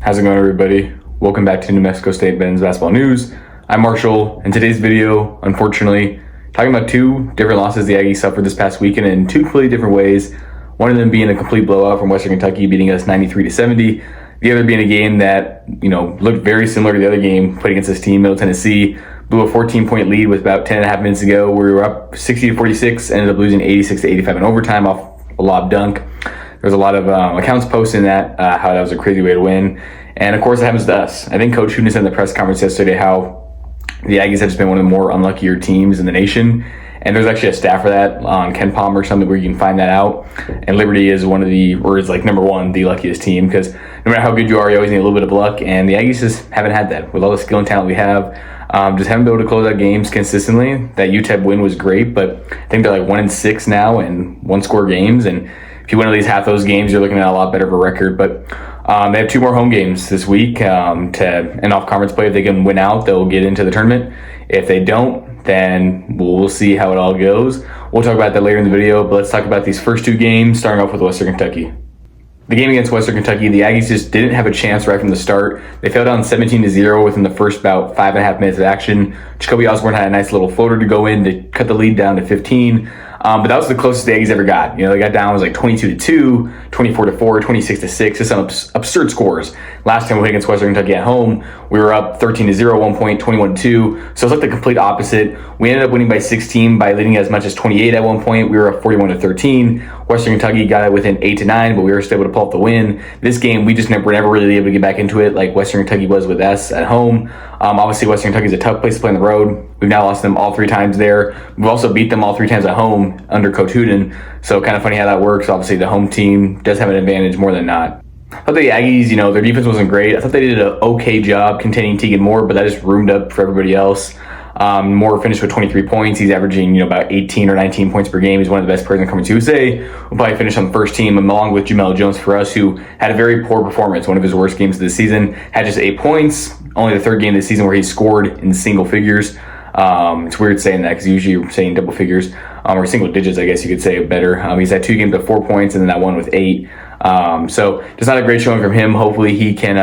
How's it going, everybody? Welcome back to New Mexico State men's basketball news. I'm Marshall. In today's video, unfortunately, talking about two different losses the Aggies suffered this past weekend in two completely different ways. One of them being a complete blowout from Western Kentucky, beating us 93-70. The other being a game that, looked very similar to the other game played against this team, Middle Tennessee. Blew a 14-point lead with about 10 and a half minutes to go. We were up 60-46, ended up losing 86-85 in overtime off a lob dunk. There's a lot of accounts posting that, how that was a crazy way to win. And of course, it happens to us. I think Coach Hooten said in the press conference yesterday how the Aggies have just been one of the more unluckier teams in the nation. And there's actually a stat for that on Ken Palmer or something where you can find that out. And Liberty is number one, the luckiest team, because no matter how good you are, you always need a little bit of luck. And the Aggies just haven't had that with all the skill and talent we have. Just haven't been able to close out games consistently. That UTEP win was great, but I think they're like 1-6 now in one-score games. And if you win at least half those games, you're looking at a lot better of a record. But they have two more home games this week to end off conference play. If they can win out, they'll get into the tournament. If they don't, then we'll see how it all goes. We'll talk about that later in the video, but let's talk about these first two games, starting off with Western Kentucky. The game against Western Kentucky, the Aggies just didn't have a chance right from the start. They fell down 17-0 within the first about 5.5 minutes of action. Jacoby Osborne had a nice little floater to go in to cut the lead down to 15. But that was the closest the Aggies ever got. They got down, it was like 22-2, 24-4, 26-6, just some absurd scores. Last time we played against Western Kentucky at home, we were up 13-0 at one point, 21-2. So it's like the complete opposite. We ended up winning by 16 by leading as much as 28 at one point. We were up 41-13. Western Kentucky got it within 8-9, but we were still able to pull off the win. This game, we just were never really able to get back into it like Western Kentucky was with us at home. Obviously, Western Kentucky is a tough place to play on the road. We've now lost them all 3 times there. We've also beat them all 3 times at home under Coach Hooten. So kind of funny how that works. Obviously, the home team does have an advantage more than not. I thought the Aggies, their defense wasn't great. I thought they did an okay job containing Tegan Moore, but that just roomed up for everybody else. Moore finished with 23 points. He's averaging, about 18 or 19 points per game. He's one of the best players in Conference USA. We'll probably finish on the first team, along with Jamel Jones for us, who had a very poor performance. One of his worst games of the season. Had just 8 points. Only the third game of the season where he scored in single figures. It's weird saying that because usually you're saying double figures, or single digits, I guess you could say better. He's had 2 games with 4 points and then that one with 8. So just not a great showing from him. Hopefully he can,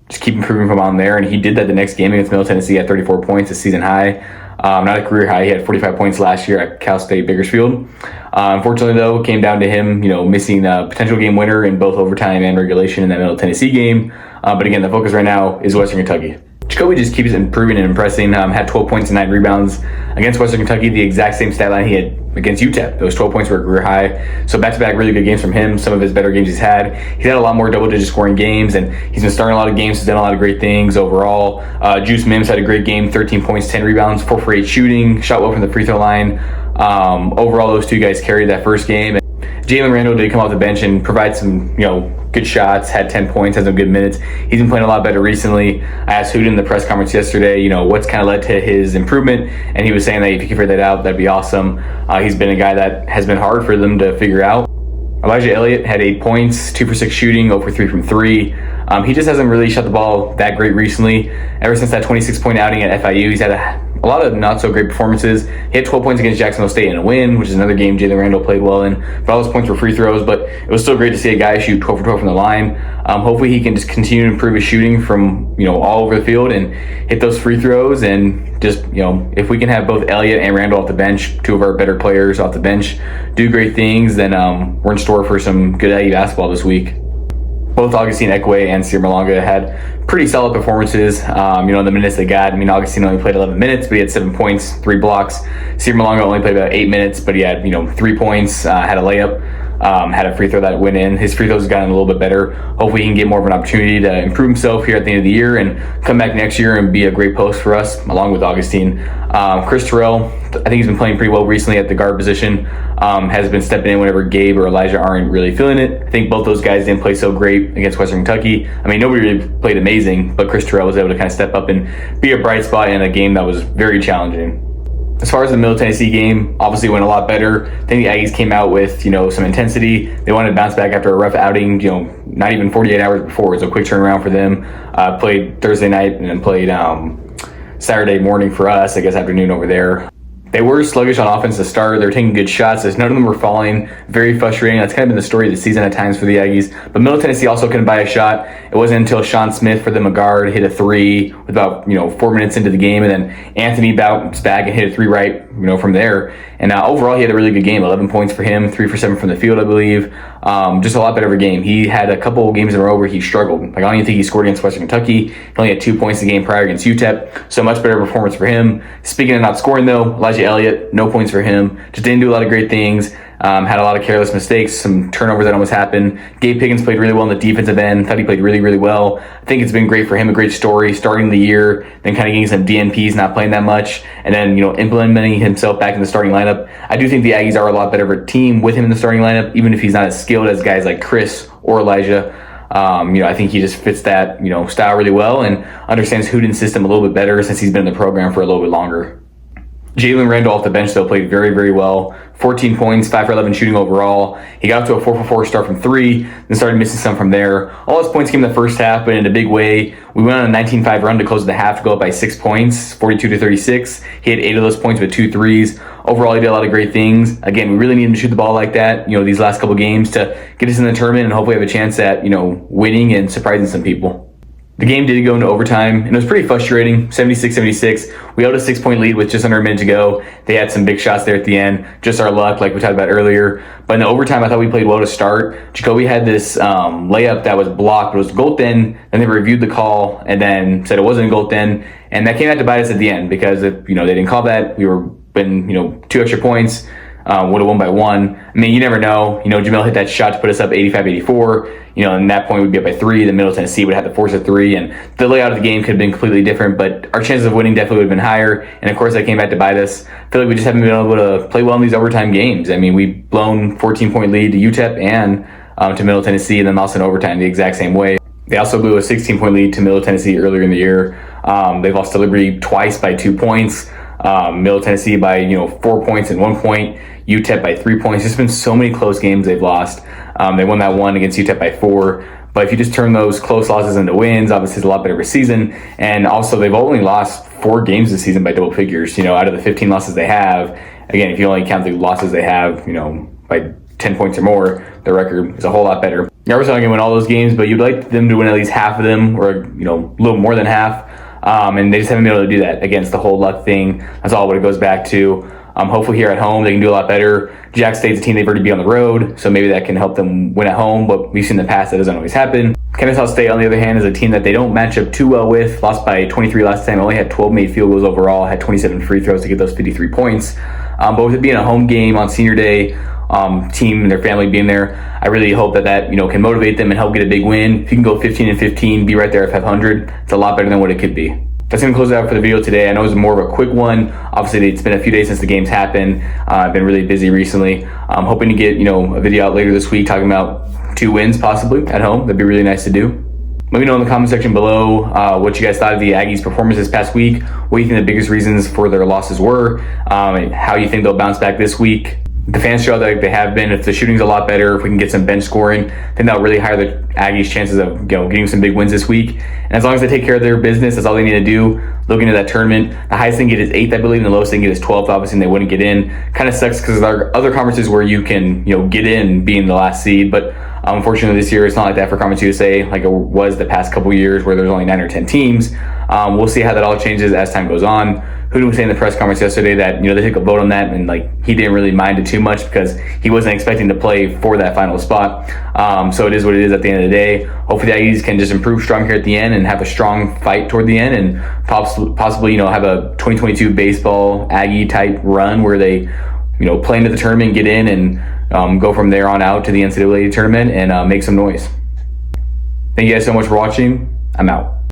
just keep improving from on there. And he did that the next game against Middle Tennessee at 34 points, a season high. Not a career high. He had 45 points last year at Cal State Bakersfield. Unfortunately, though, it came down to him, missing a potential game winner in both overtime and regulation in that Middle Tennessee game. But again, the focus right now is Western Kentucky. Jacoby just keeps improving and impressing. Had 12 points and 9 rebounds against Western Kentucky, the exact same stat line he had against UTEP. Those 12 points were a career high. So back-to-back really good games from him. Some of his better games he's had. He's had a lot more double-digit scoring games, and he's been starting a lot of games. He's done a lot of great things overall. Juice Mims had a great game, 13 points, 10 rebounds, 4 for 8 shooting, shot well from the free throw line. Overall, those two guys carried that first game. Jalen Randall did come off the bench and provide some, good shots, had 10 points, had some good minutes. He's been playing a lot better recently. I asked Hooten in the press conference yesterday, what's kind of led to his improvement, and he was saying that if you can figure that out, that'd be awesome. He's been a guy that has been hard for them to figure out. Elijah Elliott had 8 points, 2 for 6 shooting, 0 for 3 from 3. He just hasn't really shot the ball that great recently. Ever since that 26-point outing at FIU, he's had a lot of not-so-great performances. He had 12 points against Jacksonville State in a win, which is another game Jalen Randall played well in. But all those points were free throws, but it was still great to see a guy shoot 12 for 12 from the line. Hopefully he can just continue to improve his shooting from, all over the field and hit those free throws. And just, if we can have both Elliott and Randall off the bench, 2 of our better players off the bench, do great things, then we're in store for some good Aggie basketball this week. Both Augustine Ekwe and Sierra Malanga had pretty solid performances. The minutes they got. Augustine only played 11 minutes, but he had 7 points, 3 blocks. Sierra Malanga only played about 8 minutes, but he had, 3 points, had a layup, had a free throw that went in. His free throws gotten a little bit better. Hopefully he can get more of an opportunity to improve himself here at the end of the year and come back next year and be a great post for us, along with Augustine. Chris Terrell, I think he's been playing pretty well recently at the guard position. Has been stepping in whenever Gabe or Elijah aren't really feeling it. I think both those guys didn't play so great against Western Kentucky. Nobody really played amazing, but Chris Terrell was able to kind of step up and be a bright spot in a game that was very challenging. As far as the Middle Tennessee game, obviously went a lot better. I think the Aggies came out with, some intensity. They wanted to bounce back after a rough outing, not even 48 hours before. It was a quick turnaround for them. Played Thursday night and then played Saturday morning for us, I guess afternoon over there. They were sluggish on offense to start. They were taking good shots as none of them were falling. Very frustrating. That's kind of been the story of the season at times for the Aggies. But Middle Tennessee also couldn't buy a shot. It wasn't until Sean Smith for the McGard hit a three with about 4 minutes into the game, and then Anthony bounced back and hit a three right from there. And overall, he had a really good game. 11 points for him, 3 for 7 from the field, I believe. Just a lot better of a game. He had a couple games in a row where he struggled. Like, I don't even think he scored against Western Kentucky. He only had 2 points the game prior against UTEP. So much better performance for him. Speaking of not scoring, though, Elijah Elliott, no points for him. Just didn't do a lot of great things. Had a lot of careless mistakes, some turnovers that almost happened. Gabe Pickens played really well on the defensive end. Thought he played really, really well. I think it's been great for him, a great story, starting the year, then kind of getting some DNPs, not playing that much, and then, implementing himself back in the starting lineup. I do think the Aggies are a lot better of a team with him in the starting lineup, even if he's not as skilled as guys like Chris or Elijah. I think he just fits that, style really well and understands Hooten's system a little bit better since he's been in the program for a little bit longer. Jalen Randall off the bench, though, played very, very well. 14 points, 5 for 11 shooting overall. He got up to a 4 for 4 start from 3, then started missing some from there. All his points came in the first half, but in a big way. We went on a 19-5 run to close the half to go up by 6 points, 42-36. He had 8 of those points with 2 threes. Overall, he did a lot of great things. Again, we really need him to shoot the ball like that, these last couple games to get us in the tournament and hopefully have a chance at, winning and surprising some people. The game did go into overtime, and it was pretty frustrating, 76-76. We held a 6-point lead with just under a minute to go. They had some big shots there at the end, just our luck, like we talked about earlier. But in the overtime, I thought we played well to start. Jacoby had this layup that was blocked, but it was goaltend. Then they reviewed the call and then said it wasn't a goaltend, and that came out to bite us at the end because if they didn't call that, we were been 2 extra points. Would have won by 1. I mean, you never know. Jamil hit that shot to put us up 85-84. And that point we'd be up by 3. Then Middle Tennessee would have to force a 3, and the layout of the game could have been completely different. But our chances of winning definitely would have been higher. And of course, that came back to bite us. I feel like we just haven't been able to play well in these overtime games. I mean, we've blown 14-point lead to UTEP and to Middle Tennessee, and then lost in overtime the exact same way. They also blew a 16-point lead to Middle Tennessee earlier in the year. They lost to Liberty twice by 2 points. Middle Tennessee by 4 points and 1 point. UTEP by 3 points. There's been so many close games they've lost. They won that one against UTEP by 4. But if you just turn those close losses into wins, obviously it's a lot better of a season. And also, they've only lost 4 games this season by double figures. Out of the 15 losses they have, again, if you only count the losses they have, by 10 points or more, their record is a whole lot better. You're obviously not going to win all those games, but you'd like them to win at least half of them, or a little more than half. And they just haven't been able to do that. Again, it's the whole luck thing. That's all what it goes back to. Hopefully here at home they can do a lot better. Jack State's a team they've already beat on the road, so maybe that can help them win at home, but we've seen in the past that doesn't always happen. Kennesaw State, on the other hand, is a team that they don't match up too well with. Lost by 23 last time, only had 12 made field goals overall, had 27 free throws to get those 53 points. But with it being a home game on senior day, team and their family being there, I really hope that can motivate them and help get a big win. If you can go 15-15, be right there at 500, it's a lot better than what it could be. That's going to close it out for the video today. I know it was more of a quick one. Obviously, it's been a few days since the games happened. I've been really busy recently. I'm hoping to get, a video out later this week talking about 2 wins possibly at home. That'd be really nice to do. Let me know in the comment section below what you guys thought of the Aggies' performance this past week, what you think the biggest reasons for their losses were, and how you think they'll bounce back this week. The fans show that they have been. If the shooting's a lot better, if we can get some bench scoring, I think that'll really higher the Aggies' chances of getting some big wins this week. And as long as they take care of their business, that's all they need to do. Looking at that tournament, the highest they can get is 8th, I believe, and the lowest they can get is 12th. Obviously, and they wouldn't get in. Kind of sucks because there are other conferences where you can get in being the last seed, but unfortunately this year it's not like that for Conference USA like it was the past couple years where there's only 9 or 10 teams. We'll see how that all changes as time goes on. Hooten was saying in the press conference yesterday that they took a vote on that, and he didn't really mind it too much because he wasn't expecting to play for that final spot. So it is what it is at the end of the day. Hopefully the Aggies can just improve strong here at the end and have a strong fight toward the end, and possibly have a 2022 baseball Aggie type run where they play into the tournament, get in, and go from there on out to the NCAA tournament and make some noise. Thank you guys so much for watching. I'm out.